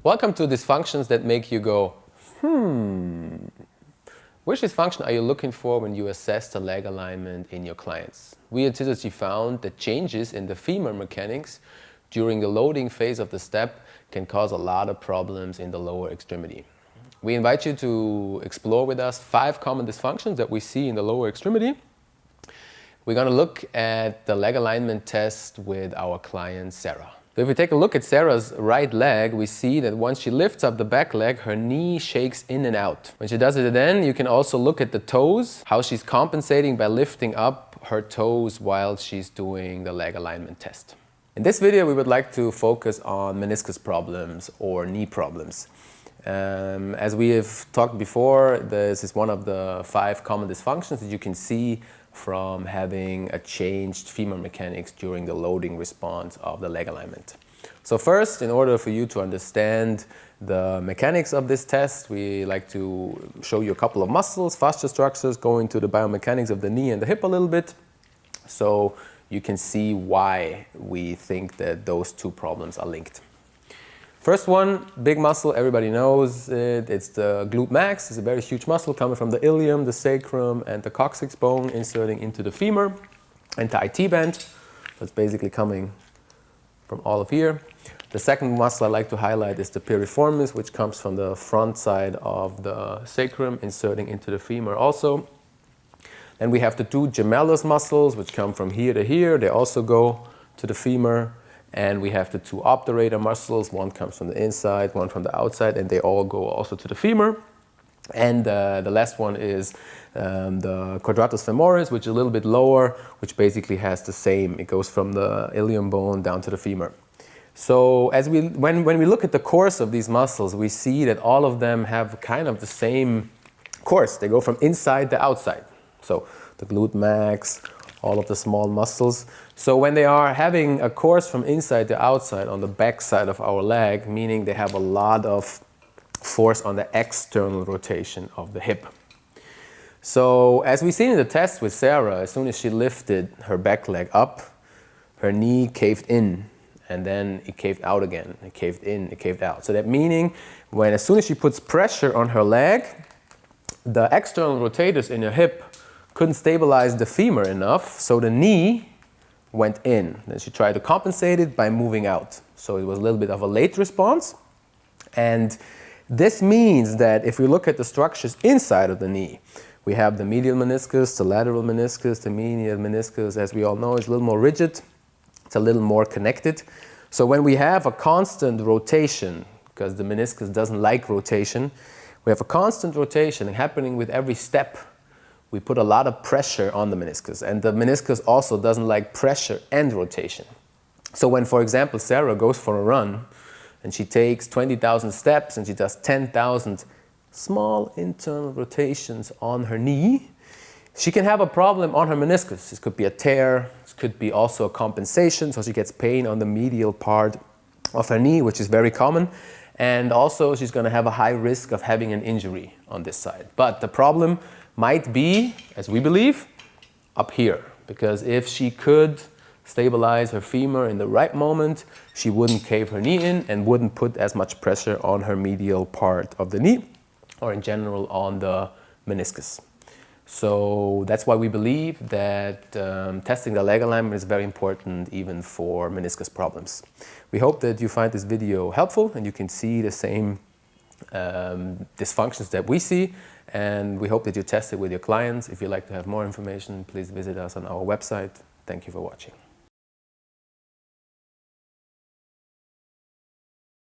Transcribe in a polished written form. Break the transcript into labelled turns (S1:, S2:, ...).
S1: Welcome to Dysfunctions that make you go, Which dysfunction are you looking for when you assess the leg alignment in your clients? We at Syzygy found that changes in the femur mechanics during the loading phase of the step can cause a lot of problems in the lower extremity. We invite you to explore with us 5 common dysfunctions that we see in the lower extremity. We're going to look at the leg alignment test with our client Sarah. So if we take a look at Sarah's right leg, we see that once she lifts up the back leg, her knee shakes in and out. When she does it then, you can also look at the toes, how she's compensating by lifting up her toes while she's doing the leg alignment test. In this video, we would like to focus on meniscus problems or knee problems. As we have talked before, this is one of the 5 common dysfunctions that you can see from having a changed femur mechanics during the loading response of the leg alignment. So first, in order for you to understand the mechanics of this test, we like to show you a couple of muscles, fascia structures, go into the biomechanics of the knee and the hip a little bit, so you can see why we think that those 2 problems are linked. First one, big muscle, everybody knows it. It's the glutemax. It's a very huge muscle coming from the ilium, the sacrum, and the coccyx bone, inserting into the femur and the IT band. That's basically coming from all of here. The second muscle I like to highlight is the piriformis, which comes from the front side of the sacrum, inserting into the femur also. Then we have the 2 gemellus muscles, which come from here to here. They also go to the femur. And we have the 2 obturator muscles, one comes from the inside, one from the outside, and they all go also to the femur. And the last one is the quadratus femoris, which is a little bit lower, which basically has the same. It goes from the ilium bone down to the femur. So when we look at the course of these muscles, we see that all of them have kind of the same course. They go from inside to outside. So the glutemax, all of the small muscles. So when they are having a course from inside to outside on the back side of our leg, meaning they have a lot of force on the external rotation of the hip. So as we seen in the test with Sarah, as soon as she lifted her back leg up, her knee caved in, and then it caved out again. It caved in, it caved out. So that meaning as soon as she puts pressure on her leg, the external rotators in her hip couldn't stabilize the femur enough, so the knee went in. Then she tried to compensate it by moving out. So it was a little bit of a late response. And this means that if we look at the structures inside of the knee, we have the medial meniscus, the lateral meniscus, the medial meniscus, as we all know, is a little more rigid. It's a little more connected. So when we have a constant rotation, because the meniscus doesn't like rotation, we have a constant rotation happening with every step. We put a lot of pressure on the meniscus, and the meniscus also doesn't like pressure and rotation. So when, for example, Sarah goes for a run and she takes 20,000 steps and she does 10,000 small internal rotations on her knee, she can have a problem on her meniscus. This could be a tear, this could be also a compensation, so she gets pain on the medial part of her knee, which is very common. And also she's going to have a high risk of having an injury on this side. But the problem might be, as we believe, up here. Because if she could stabilize her femur in the right moment, she wouldn't cave her knee in and wouldn't put as much pressure on her medial part of the knee, or in general on the meniscus. So that's why we believe that testing the leg alignment is very important even for meniscus problems. We hope that you find this video helpful and you can see the same dysfunctions that we see, and we hope that you test it with your clients. If you'd like to have more information, please visit us on our website. Thank you for watching.